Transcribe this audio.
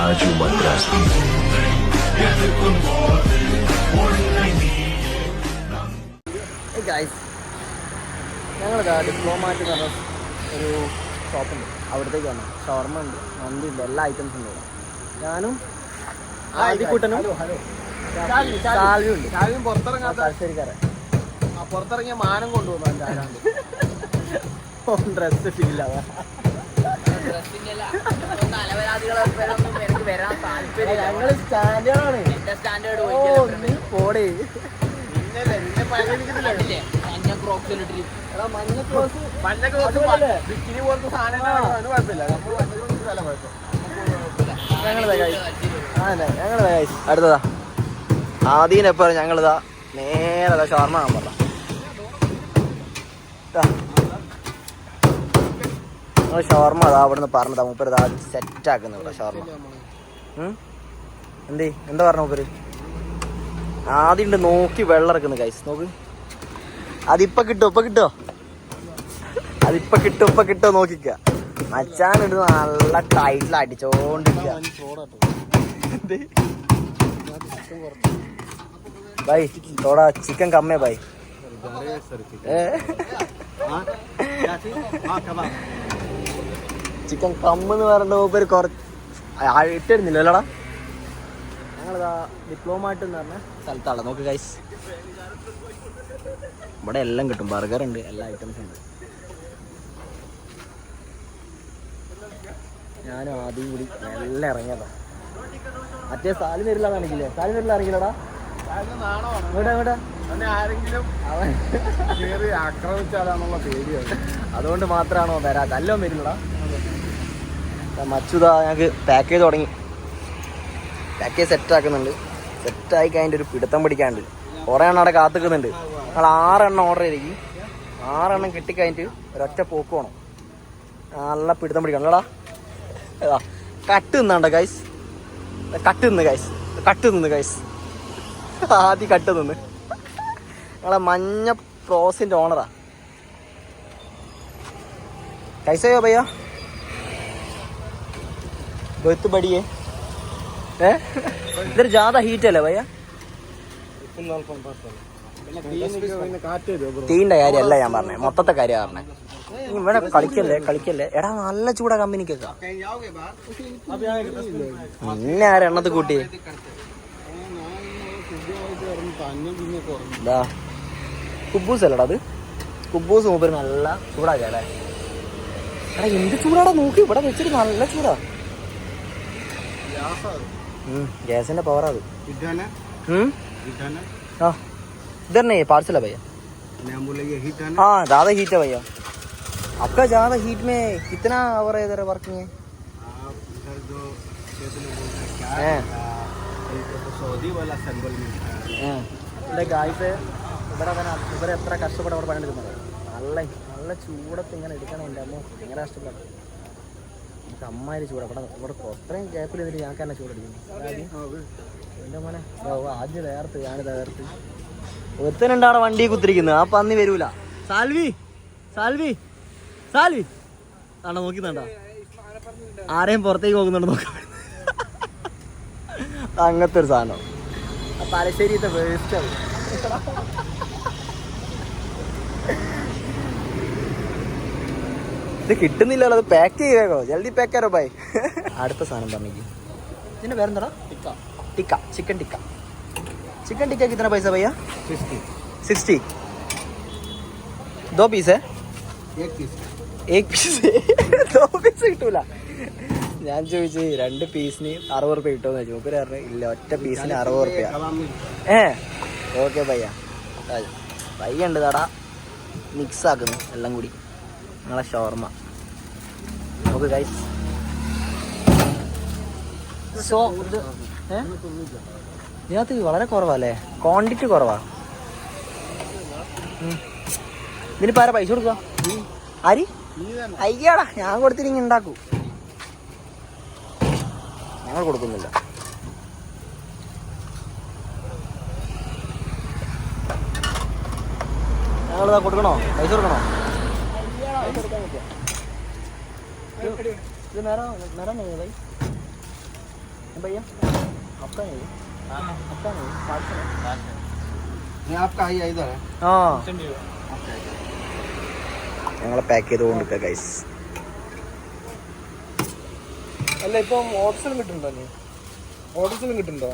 രാജു മദ്രാസ്. ഞങ്ങളിതാ ഡിപ്ലോമാറ്റ് എന്ന് പറഞ്ഞ ഒരു ഷോപ്പുണ്ട്, അവിടത്തേക്ക് വന്നു. ഷവർമ ഉണ്ട്, മന്തി ഉണ്ട്, എല്ലാ ഐറ്റംസും ഉണ്ട്. ഞാനും ആദിക്കുട്ടനും സാൽവിയും ഉണ്ട്. പുറത്തിറങ്ങാത്തരിക്കാരെ പുറത്തിറങ്ങിയ മാനം കൊണ്ടുപോകുന്നു. ഡ്രസ് ഫീലാവാ. ഞങ്ങള് സ്റ്റാൻഡേർഡാണ്. പോടേ അടുത്തതാ ആദ്യനെപ്പോഴും ഞങ്ങളിതാ നേരെ ഷവർമ കാണാൻ പറഞ്ഞ ഷവർമ അതാ അവിടെ നിന്ന് പറഞ്ഞതാ. മൂപ്പര് ഇതാ സെറ്റാക്കുന്നു ഇവിടെ ഷവർമ. എന്താ പറഞ്ഞ മൂപ്പര്? ആദ്യം ഉണ്ട് നോക്കി വെള്ളം ഇറക്കുന്നു ഗൈസ്. നോക്ക്, അതിപ്പോ കിട്ടോ അതിപ്പോ കിട്ടോ നോക്കിക്ക. മച്ചാനിട്ട് നല്ല ടൈറ്റിൽ അടിച്ചോണ്ടിരിക്ക. ബൈ തോടാ ചിക്കൻ കമ്മേ ബൈ. ചിക്കൻ കമ്മെന്ന് പറഞ്ഞ മൂപ്പര് കുറച്ച് ഇട്ടിരുന്നില്ലല്ലോടാ. ഞങ്ങളിതാ ഡിപ്ലോമാറ്റ് എന്ന് പറഞ്ഞ സ്ഥലത്താണ്. നോക്ക് ഗൈസ്, ഇവിടെ എല്ലാം കിട്ടും. ബർഗർ ഉണ്ട്, എല്ലാ ഐറ്റംസും ഉണ്ട്. ഞാനും ആദ്യം കൂടി എല്ലാം ഇറങ്ങിയതാ. മറ്റേ സാലിന് വരില്ല കാണിക്കില്ലേ? സാലിന് വരില്ല ഇറങ്ങില്ലടാ. ആക്രമിച്ചാലാന്നുള്ള പേടിയാണ്. അതുകൊണ്ട് മാത്രമാണോ വരാതെ? അല്ലോ വരുന്നടാ. മച്ചുതാ ഞങ്ങൾക്ക് പാക്ക് ചെയ്ത് തുടങ്ങി. പാക്ക് ചെയ്ത് സെറ്റാക്കുന്നുണ്ട്. സെറ്റായി കഴിഞ്ഞിട്ട് ഒരു പിടുത്തം പിടിക്കാണ്ട് കുറേ എണ്ണം അവിടെ കാത്തുക്കുന്നുണ്ട്. ഞങ്ങൾ 6 എണ്ണം ഓർഡർ ചെയ്തേക്ക്. 6 എണ്ണം കിട്ടിക്കഴിഞ്ഞിട്ട് ഒരൊറ്റ പോക്ക് വേണം. നല്ല പിടുത്തം പിടിക്കണം അല്ലടാ. കട്ട് നിന്നാണ്ട ഗൈസ്, കട്ട് നിന്ന് ഗൈസ്. ആദ്യം കട്ട് നിന്ന് ഞങ്ങളെ മഞ്ഞ പ്രോസിന്റെ ഓണറാ. കൈസയോ ഭയ്യ बहुत बड़ी है इधर ज्यादा हीट है भैया. തീന്റെ കാര്യമല്ല ഞാൻ പറഞ്ഞേ, മൊത്തത്തെ കാര്യമാണ് പറഞ്ഞേ. ഇവിടെ കളിക്കല്ലേ എടാ. നല്ല ചൂടാ കമ്പനിക്കൊക്കെ. പിന്നെ ആരെണ്ണത്ത് കൂട്ടി കുബൂസ് അല്ലടാ അത്. കുബൂസ് മൂപ്പര് നല്ല ചൂടാക്കല്ലേ. എടാ എന്ത് ചൂടാടാ നോക്കി. ഇവിടെ വെച്ചിട്ട് നല്ല ചൂടാ. गैस पावर आ इधर नहीं है पार्सल है भैया. हाँ ज़्यादा हीट है भैया. आपका ज़्यादा हीट में कितना आवर है इधर वर्किंग है? ഗായ്സ് ഇവരെ എത്ര കഷ്ടപ്പെട്ട് അവിടെ പണിയെടുക്കുന്നത്. നല്ല ചൂടത്ത് ഇങ്ങനെ എടുക്കണം. എൻ്റെ അമ്മ ഭയങ്കര കഷ്ടപ്പെടാം. അമ്മാതിരി ചൂടാ ഇവിടെ. അത്രയും ഗ്യാപ്പിൽ നിന്നിട്ട് ഞങ്ങൾക്ക് തന്നെ ചൂടടിക്കുന്നു. എൻ്റെ മോനെ ആദ്യം തകർത്ത് ഞാൻ തകർത്ത്. ഒരുത്തനുണ്ടാണ് വണ്ടി കുത്തിരിക്കുന്നത്. ആ പന്നി വരൂല. സാൽവി ആണോ നോക്കുന്നുണ്ടോ? ആരെയും പുറത്തേക്ക് പോകുന്നുണ്ടോ നോക്കാൻ. അങ്ങനത്തെ ഒരു സാധനം തലശ്ശേരിത്തെ വേസ്റ്റ് ആണ്. ഇത് കിട്ടുന്നില്ലല്ലോ. അത് പാക്ക് ചെയ്യോ, ജൽദി പാക്ക് ചെയ്യാറോ ബൈ. അടുത്ത സാധനം പറഞ്ഞേക്ക്. ഇതിന്റെ പേരെന്താ? टिक्का चिकन टिक्का कितना पैसा भैया? 60. 2 पीस है. एक पीस 2 പീസ് കിട്ടൂല. ഞാൻ ചോദിച്ചു 2 പീസിന് 60 രൂപ കിട്ടുമെന്ന് ചോദിച്ചു. മൂപ്പര് പറഞ്ഞു ഇല്ല, ഒറ്റ പീസിന് 60 രൂപ. ഓക്കെ പയ്യ ഉണ്ട് തടാ. മിക്സ് ആക്കുന്നു എല്ലാം കൂടി. നിങ്ങളെ ഷവർമ ഓക്കെ ഗൈസ്. സോ ഇതിനകത്ത് വളരെ കുറവല്ലേ, ക്വാണ്ടിറ്റി കുറവാ. ഇതിനിപ്പോൾ ആരാ പൈസ കൊടുക്കുക? ആര്? അയ്യാടാ, ഞാൻ കൊടുത്തിരിങ്ങ ഉണ്ടാക്കൂ. ഞങ്ങൾ കൊടുക്കുന്നില്ല. ഞങ്ങളിതാ കൊടുക്കണോ? പൈസ കൊടുക്കണോ? ഇത് നേരം भैया आपका नहीं आपका नहीं नहीं आपका आई इधर है ആ ഞങ്ങളെ പാക്ക് ചെയ്ത് കൊണ്ടിരിക്കുക ഗൈസ്. അല്ല ഇപ്പം ഓർഡേഴ്സിനും കിട്ടുന്നുണ്ടോ? ഓർഡേഴ്സിനും കിട്ടുന്നുണ്ടോ?